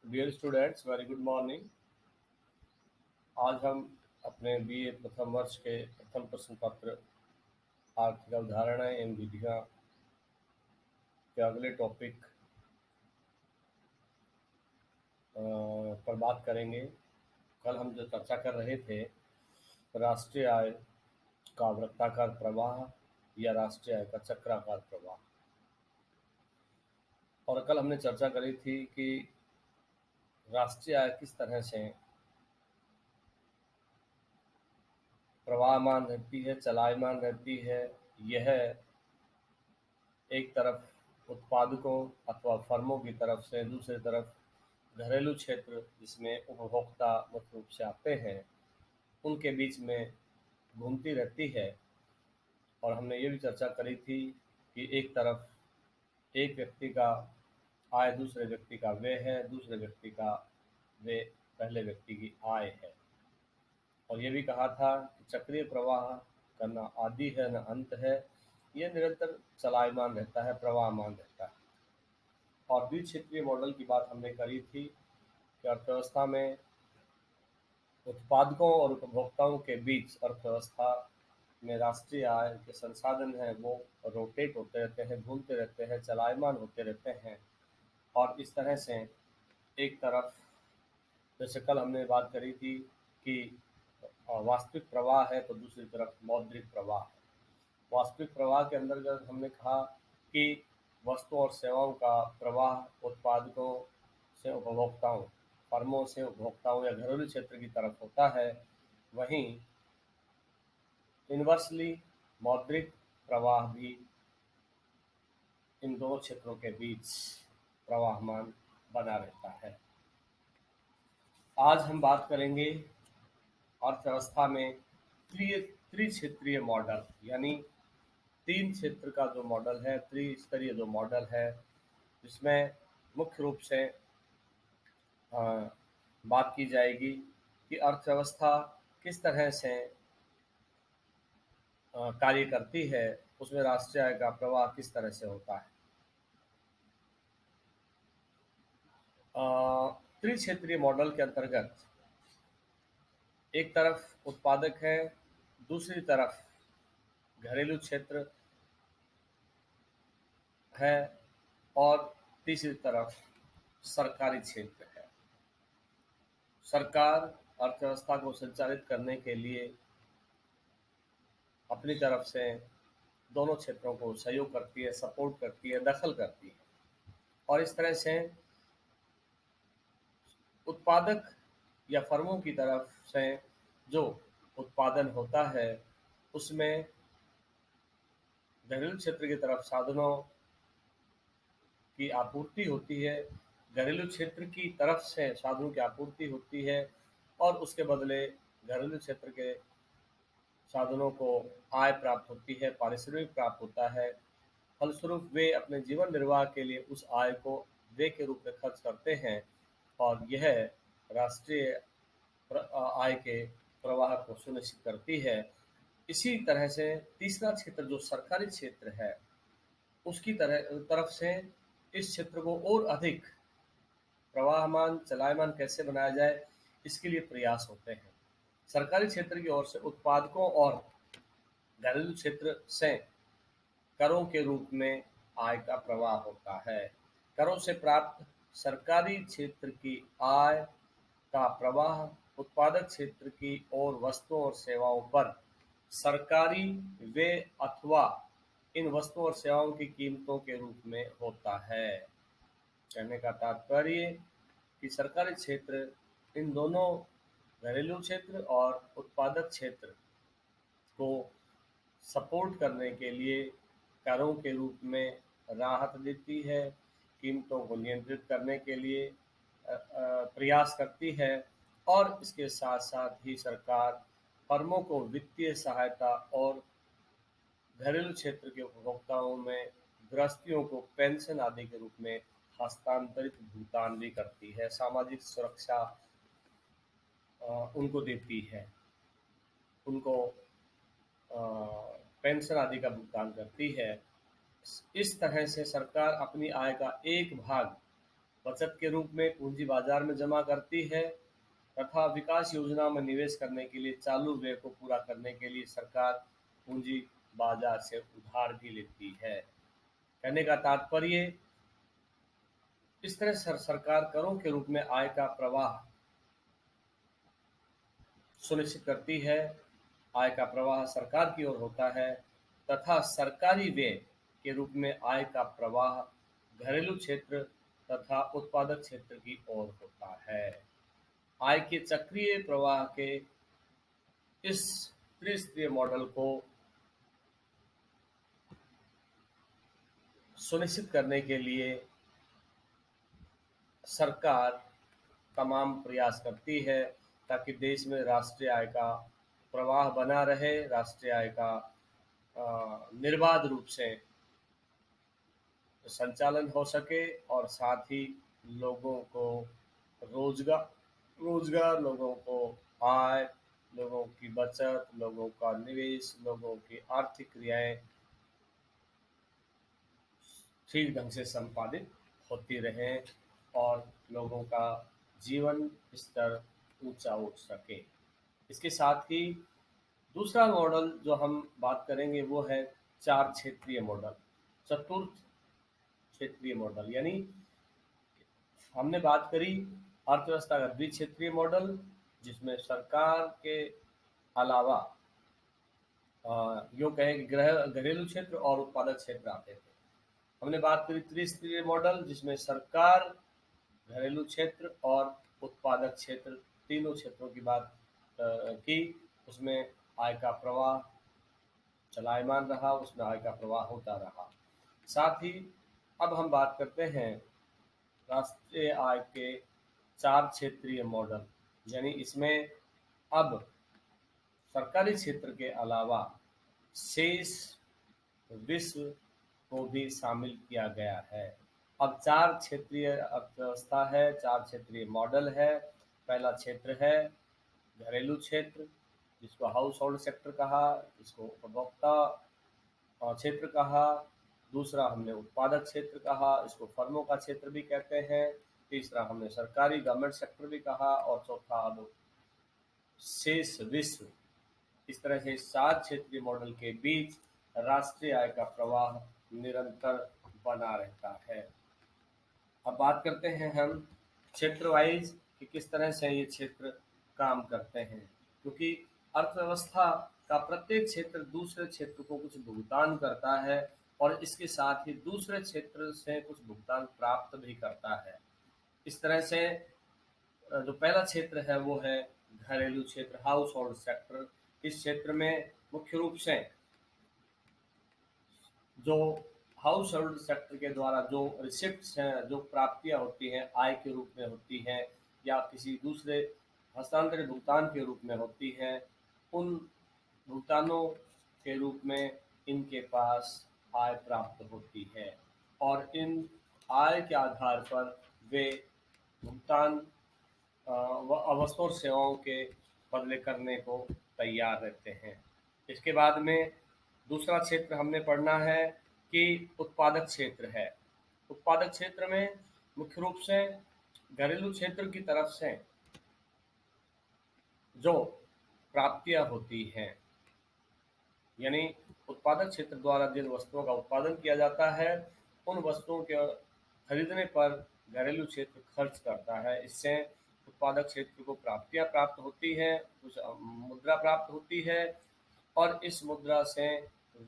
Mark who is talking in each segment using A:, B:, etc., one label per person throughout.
A: Dear students, very good morning. आज हम अपने बीए प्रथम वर्ष के प्रथम प्रश्न पत्र आर्थिक अवधारणाएं एवं विधियां के अगले टॉपिक पर बात करेंगे। कल हम जो चर्चा कर रहे थे, राष्ट्रीय आय का वृत्ताकार प्रवाह या राष्ट्रीय आय का चक्राकार प्रवाह। और कल हमने चर्चा करी थी कि राष्ट्रीय आय किस तरह से प्रवाहमान रहती है, चलायमान रहती है। यह एक तरफ उत्पादकों अथवा फर्मों की तरफ से, दूसरी तरफ घरेलू क्षेत्र जिसमें उपभोक्ता मुख्य रूप से आते हैं, उनके बीच में घूमती रहती है। और हमने ये भी चर्चा करी थी कि एक तरफ एक व्यक्ति का आय दूसरे व्यक्ति का व्यय है, दूसरे व्यक्ति का व्यय पहले व्यक्ति की आय है। और ये भी कहा था कि चक्रीय प्रवाह का न आदि है न अंत है, ये निरंतर चलायमान रहता है, प्रवाहमान रहता है। और द्विक्षेत्रीय मॉडल की बात हमने करी थी कि अर्थव्यवस्था में उत्पादकों और उपभोक्ताओं के बीच अर्थव्यवस्था में राष्ट्रीय आय के संसाधन हैं वो रोटेट होते रहते हैं, घूमते रहते हैं, चलायमान होते रहते हैं। और इस तरह से एक तरफ, जैसे कल हमने बात करी थी कि वास्तविक प्रवाह है, तो दूसरी तरफ मौद्रिक प्रवाह है। वास्तविक प्रवाह के अंतर्गत हमने कहा कि वस्तुओं और सेवाओं का प्रवाह उत्पादकों से उपभोक्ताओं, फर्मों से उपभोक्ताओं या घरेलू क्षेत्र की तरफ होता है। वहीं इनवर्सली मौद्रिक प्रवाह भी इन दोनों क्षेत्रों के बीच प्रवाहमान बना रहता है। आज हम बात करेंगे अर्थव्यवस्था में त्रिक्षेत्रीय मॉडल, यानी तीन क्षेत्र का जो मॉडल है, त्रिस्तरीय जो मॉडल है, जिसमें मुख्य रूप से बात की जाएगी कि अर्थव्यवस्था किस तरह से कार्य करती है, उसमें राष्ट्रीय आय का प्रवाह किस तरह से होता है। त्रिक्षेत्रीय मॉडल के अंतर्गत एक तरफ उत्पादक है, दूसरी तरफ घरेलू क्षेत्र है और तीसरी तरफ सरकारी क्षेत्र है। सरकार अर्थव्यवस्था को संचालित करने के लिए अपनी तरफ से दोनों क्षेत्रों को सहयोग करती है, सपोर्ट करती है, दखल करती है। और इस तरह से उत्पादक या फर्मों की तरफ से जो उत्पादन होता है, उसमें घरेलू क्षेत्र की तरफ साधनों की आपूर्ति होती है, घरेलू क्षेत्र की तरफ से साधनों की आपूर्ति होती है, और उसके बदले घरेलू क्षेत्र के साधनों को आय प्राप्त होती है, पारिश्रमिक प्राप्त होता है। फलस्वरूप वे अपने जीवन निर्वाह के लिए उस आय को व्यय के रूप में खर्च करते हैं, और यह राष्ट्रीय आय के प्रवाह को सुनिश्चित करती है। इसी तरह से तीसरा क्षेत्र जो सरकारी क्षेत्र है, उसकी तरफ से इस क्षेत्र को और अधिक प्रवाहमान, चलायमान कैसे बनाया जाए, इसके लिए प्रयास होते हैं। सरकारी क्षेत्र की ओर से उत्पादकों और घरेलू क्षेत्र से करों के रूप में आय का प्रवाह होता है। करों से प्राप्त सरकारी क्षेत्र की आय का प्रवाह उत्पादक क्षेत्र की ओर वस्तुओं और सेवाओं पर सरकारी व्यय अथवा इन वस्तुओं और सेवाओं की कीमतों के रूप में होता है। कहने का तात्पर्य कि सरकारी क्षेत्र इन दोनों घरेलू क्षेत्र और उत्पादक क्षेत्र को सपोर्ट करने के लिए करों के रूप में राहत देती है, कीमतों को नियंत्रित करने के लिए प्रयास करती है, और इसके साथ साथ ही सरकार फर्मों को वित्तीय सहायता और घरेलू क्षेत्र के उपभोक्ताओं में गृहस्थियों को पेंशन आदि के रूप में हस्तांतरित भुगतान भी करती है, सामाजिक सुरक्षा उनको देती है, उनको पेंशन आदि का भुगतान करती है। इस तरह से सरकार अपनी आय का एक भाग बचत के रूप में पूंजी बाजार में जमा करती है तथा विकास योजना में निवेश करने के लिए चालू व्यय को पूरा करने के लिए सरकार पूंजी बाजार से उधार भी लेती है। कहने का तात्पर्य, इस तरह सरकार करों के रूप में आय का प्रवाह सुनिश्चित करती है। आय का प्रवाह सरकार की ओर होता है तथा सरकारी व्यय के रूप में आय का प्रवाह घरेलू क्षेत्र तथा उत्पादक क्षेत्र की ओर होता है। आय के चक्रीय प्रवाह के इस त्रिस्तरीय मॉडल को सुनिश्चित करने के लिए सरकार तमाम प्रयास करती है ताकि देश में राष्ट्रीय आय का प्रवाह बना रहे, राष्ट्रीय आय का निर्बाध रूप से संचालन हो सके और साथ ही लोगों को रोजगार, लोगों को आय, लोगों की बचत, लोगों का निवेश, लोगों की आर्थिक क्रियाएं ठीक ढंग से संपादित होती रहें और लोगों का जीवन स्तर ऊंचा उठ सके। इसके साथ ही दूसरा मॉडल जो हम बात करेंगे वो है चार क्षेत्रीय मॉडल, चतुर्थ क्षेत्रीय मॉडल। यानी हमने बात करी अर्थव्यवस्था का द्विक्षेत्रीय मॉडल, जिसमें सरकार के अलावा यूँ कहें कि घरेलू क्षेत्र और उत्पादक क्षेत्र आते थे। हमने बात करी त्रिस्तरीय मॉडल, जिसमें सरकार, घरेलू क्षेत्र और उत्पादक क्षेत्र, तीनों क्षेत्रों की बात की। उसमें आय का प्रवाह चलायमान रहा, उसमें आय का प्रवाह होता रहा। साथ ही अब हम बात करते हैं राष्ट्रीय आय के चार क्षेत्रीय मॉडल, यानी इसमें अब सरकारी क्षेत्र के अलावा शेष विश्व को भी शामिल किया गया है। अब चार क्षेत्रीय अर्थव्यवस्था है, चार क्षेत्रीय मॉडल है। पहला क्षेत्र है घरेलू क्षेत्र, जिसको हाउस होल्ड सेक्टर कहा, जिसको उपभोक्ता क्षेत्र कहा। दूसरा हमने उत्पादक क्षेत्र कहा, इसको फर्मों का क्षेत्र भी कहते हैं। तीसरा हमने सरकारी गवर्नमेंट सेक्टर भी कहा और चौथा अब शेष विश्व। इस तरह से सात क्षेत्रीय मॉडल के बीच राष्ट्रीय आय का प्रवाह निरंतर बना रहता है। अब बात करते हैं हम क्षेत्र वाइज कि किस तरह से ये क्षेत्र काम करते हैं, क्योंकि अर्थव्यवस्था का प्रत्येक क्षेत्र दूसरे क्षेत्र को कुछ भुगतान करता है और इसके साथ ही दूसरे क्षेत्र से कुछ भुगतान प्राप्त भी करता है। इस तरह से जो पहला क्षेत्र है वो है घरेलू क्षेत्र, हाउस होल्ड सेक्टर। इस क्षेत्र में मुख्य रूप से जो हाउस होल्ड सेक्टर के द्वारा जो रिसिप्ट्स हैं, जो प्राप्तियां होती हैं, आय के रूप में होती हैं या किसी दूसरे हस्तांतरित भुगतान के रूप में होती हैं, उन भुगतानों के रूप में इनके पास आय प्राप्त होती है और इन आय के आधार पर वे भुगतान वस्तु और सेवाओं के बदले करने को तैयार रहते हैं। इसके बाद में दूसरा क्षेत्र हमने पढ़ना है कि उत्पादक क्षेत्र है। उत्पादक क्षेत्र में मुख्य रूप से घरेलू क्षेत्र की तरफ से जो प्राप्तियां होती हैं, यानी उत्पादक क्षेत्र द्वारा जिन वस्तुओं का उत्पादन किया जाता है, उन वस्तुओं के खरीदने पर घरेलू क्षेत्र खर्च करता है। इससे उत्पादक क्षेत्र को प्राप्तियां प्राप्त होती है, कुछ मुद्रा प्राप्त होती है और इस मुद्रा से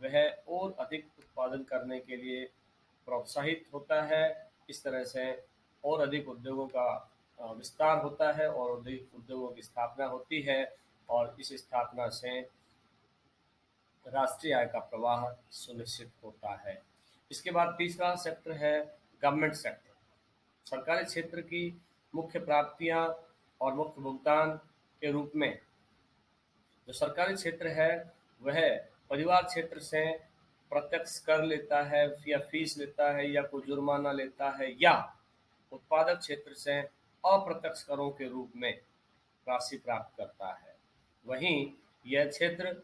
A: वह और अधिक उत्पादन करने के लिए प्रोत्साहित होता है। इस तरह से और अधिक उद्योगों का विस्तार होता है और अधिक उद्योगों की स्थापना होती है और इस स्थापना से राष्ट्रीय आय का प्रवाह सुनिश्चित होता है। इसके बाद तीसरा सेक्टर है गवर्नमेंट सेक्टर। सरकारी क्षेत्र की मुख्य प्राप्तियां और मुख्य भुगतान के रूप में जो सरकारी क्षेत्र है वह परिवार क्षेत्र से प्रत्यक्ष कर लेता है या फीस लेता है या कोई जुर्माना लेता है, या उत्पादक क्षेत्र से अप्रत्यक्ष करों के रूप में राशि प्राप्त करता है। वहीं यह क्षेत्र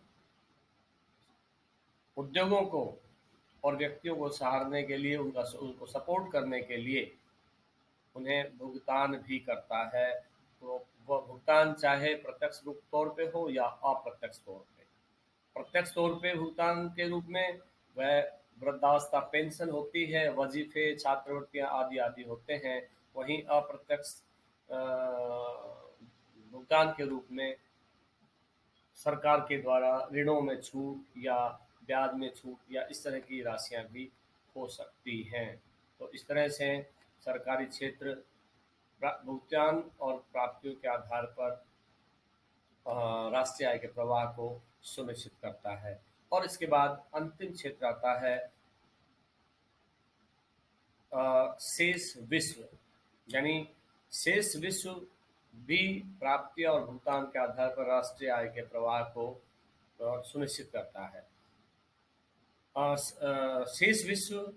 A: उद्योगों को और व्यक्तियों को सहारने के लिए, उनको सपोर्ट करने के लिए उन्हें भुगतान भी करता है। तो वह भुगतान चाहे प्रत्यक्ष रूप तौर पे हो या अप्रत्यक्ष तौर पे। प्रत्यक्ष तौर पे भुगतान के रूप में वह वृद्धावस्था पेंशन होती है, वजीफे, छात्रवृत्तियां आदि आदि होते हैं। वहीं अप्रत्यक्ष भुगतान के रूप में सरकार के द्वारा ऋणों में छूट या ब्याज में छूट या इस तरह की राशियां भी हो सकती हैं। तो इस तरह से सरकारी क्षेत्र भुगतान और प्राप्तियों के आधार पर राष्ट्रीय आय के प्रवाह को सुनिश्चित करता है। और इसके बाद अंतिम क्षेत्र आता है शेष विश्व, यानी शेष विश्व भी प्राप्ति और भुगतान के आधार पर राष्ट्रीय आय के प्रवाह को सुनिश्चित करता है। शेष विश्व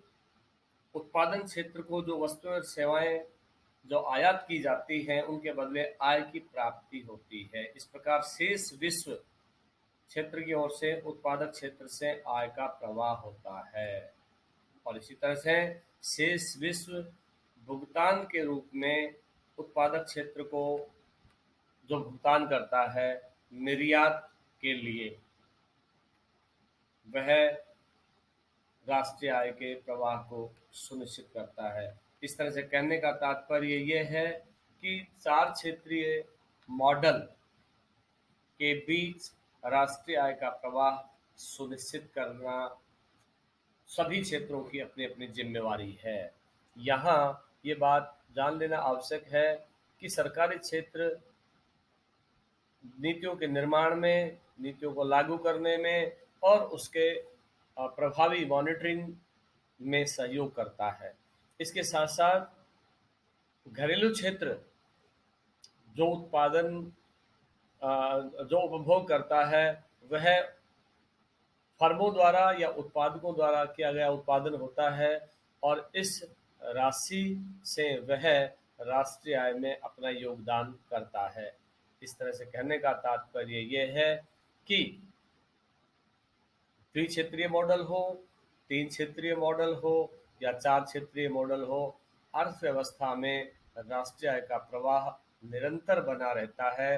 A: उत्पादन क्षेत्र को जो वस्तुएं और सेवाएं जो आयात की जाती हैं उनके बदले आय की प्राप्ति होती है। इस प्रकार शेष विश्व क्षेत्र की ओर से उत्पादक क्षेत्र से आय का प्रवाह होता है। और इसी तरह से शेष विश्व भुगतान के रूप में उत्पादक क्षेत्र को जो भुगतान करता है निर्यात के लिए, वह राष्ट्रीय आय के प्रवाह को सुनिश्चित करता है। इस तरह से कहने का तात्पर्य ये है कि चार क्षेत्रीय मॉडल के बीच राष्ट्रीय आय का प्रवाह सुनिश्चित करना सभी क्षेत्रों की अपनी अपनी जिम्मेवारी है। यहाँ ये बात जान लेना आवश्यक है कि सरकारी क्षेत्र नीतियों के निर्माण में, नीतियों को लागू करने में और उसके प्रभावी मॉनिटरिंग में सहयोग करता है। इसके साथ साथ घरेलू क्षेत्र जो उत्पादन जो उपभोग करता है वह फर्मों द्वारा या उत्पादकों द्वारा किया गया उत्पादन होता है और इस राशि से वह राष्ट्रीय आय में अपना योगदान करता है। इस तरह से कहने का तात्पर्य ये है कि त्रिक्षेत्रीय मॉडल हो, तीन क्षेत्रीय मॉडल हो या चार क्षेत्रीय मॉडल हो, अर्थव्यवस्था में राष्ट्रीय आय का प्रवाह निरंतर बना रहता है।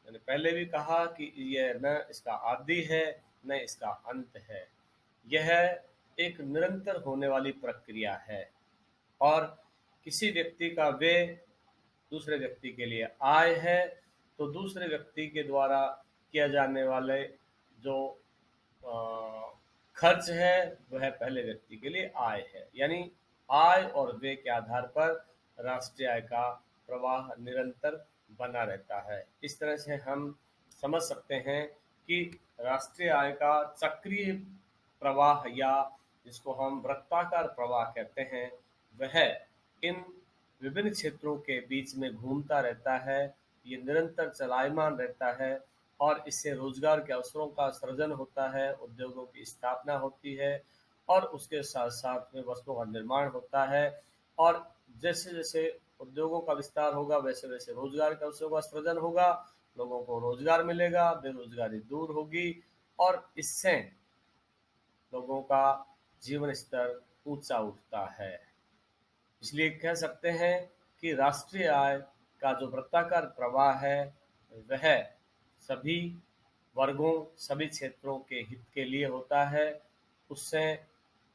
A: मैंने पहले भी कहा कि यह न इसका आदि है न इसका अंत है, यह एक निरंतर होने वाली प्रक्रिया है। और किसी व्यक्ति का व्यय दूसरे व्यक्ति के लिए आय है, तो दूसरे व्यक्ति के द्वारा किया जाने वाले जो खर्च है वह पहले व्यक्ति के लिए आय है। यानी आय और व्यय के आधार पर राष्ट्रीय आय का प्रवाह निरंतर बना रहता है। इस तरह से हम समझ सकते हैं कि राष्ट्रीय आय का चक्रीय प्रवाह या जिसको हम वृत्ताकार प्रवाह कहते हैं, वह इन विभिन्न क्षेत्रों के बीच में घूमता रहता है। ये निरंतर चलायमान रहता है और इससे रोजगार के अवसरों का सृजन होता है, उद्योगों की स्थापना होती है और उसके साथ साथ में वस्तुओं का निर्माण होता है। और जैसे जैसे उद्योगों का विस्तार होगा वैसे वैसे रोजगार के अवसरों का सृजन होगा, लोगों को रोजगार मिलेगा, बेरोजगारी दूर होगी और इससे लोगों का जीवन स्तर ऊंचा उठता है। इसलिए कह सकते हैं कि राष्ट्रीय आय का जो वृत्ताकार प्रवाह है वह सभी वर्गों, सभी क्षेत्रों के हित के लिए होता है। उससे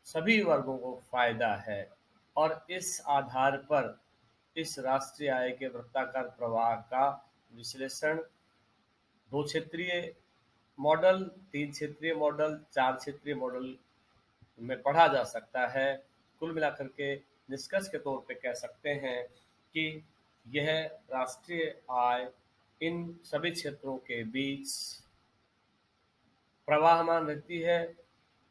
A: सभी वर्गों को फायदा है और इस आधार पर इस राष्ट्रीय आय के वृत्ताकार प्रवाह का विश्लेषण दो क्षेत्रीय मॉडल, तीन क्षेत्रीय मॉडल, चार क्षेत्रीय मॉडल में पढ़ा जा सकता है। कुल मिलाकर के निष्कर्ष के तौर पे कह सकते हैं कि यह राष्ट्रीय आय इन सभी क्षेत्रों के बीच प्रवाहमान रहती है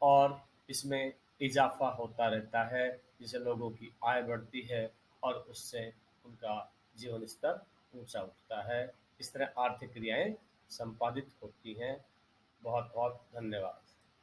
A: और इसमें इजाफा होता रहता है, जिससे लोगों की आय बढ़ती है और उससे उनका जीवन स्तर ऊंचा उठता है। इस तरह आर्थिक क्रियाएं संपादित होती हैं। बहुत बहुत धन्यवाद।